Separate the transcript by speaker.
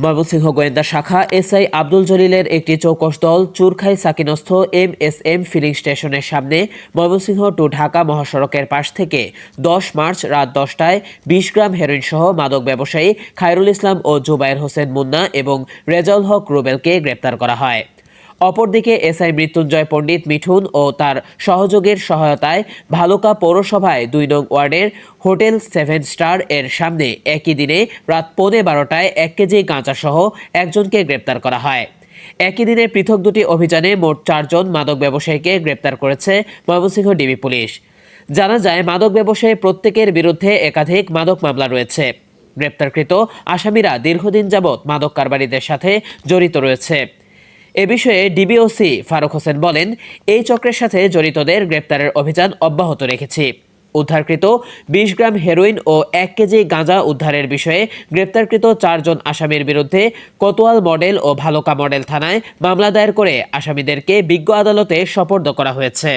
Speaker 1: ময়মনসিংহ গোয়েন্দা শাখা এসআই আব্দুল জলিলের একটি চৌকস দল চুরখাই সাকিনস্থ এমএসএম ফিলিং স্টেশনের সামনে ময়মনসিংহ টু ঢাকা মহাসড়কের পাশ থেকে ১০ মার্চ রাত ১০টায় ২০ গ্রাম হেরোইন সহ মাদক ব্যবসায়ী খায়রুল ইসলাম ও জুবায়ের হোসেন মুন্না এবং রেজাউল হক রুবেলকে গ্রেপ্তার করা হয়। অপরদিকে এসআই মৃত্যুঞ্জয় পণ্ডিত মিঠুন ও তার সহযোগীর সহায়তায় ভালুকা পৌরসভায় ২ নং ওয়ার্ডের হোটেল 7 স্টার এর সামনে একই দিনে রাত ১:১২টায় ১ কেজি গাঁজাসহ একজনকে গ্রেপ্তার করা হয়। একই দিনে পৃথক দুটি অভিযানে মোট ৪ জন মাদক ব্যবসায়ীকে গ্রেপ্তার করেছে ময়মনসিংহ ডিবি পুলিশ। জানা যায়, মাদক ব্যবসায়ী প্রত্যেকের বিরুদ্ধে একাধিক মাদক মামলা রয়েছে। গ্রেপ্তারকৃত আসামিরা দীর্ঘদিন যাবৎ মাদক কারবারিদের সাথে জড়িত রয়েছে। এ বিষয়ে ডিবিওসি ফারুক হোসেন বলেন, এই চক্রের সাথে জড়িতদের গ্রেপ্তারের অভিযান অব্যাহত রেখেছি। উদ্ধারকৃত ২০ গ্রাম হেরোইন ও ১ কেজি গাঁজা উদ্ধারের বিষয়ে গ্রেপ্তারকৃত ৪ জন আসামির বিরুদ্ধে কোতোয়াল মডেল ও ভালুকা মডেল থানায় মামলা দায়ের করে আসামিদেরকে বিজ্ঞ আদালতে সোপর্দ করা হয়েছে।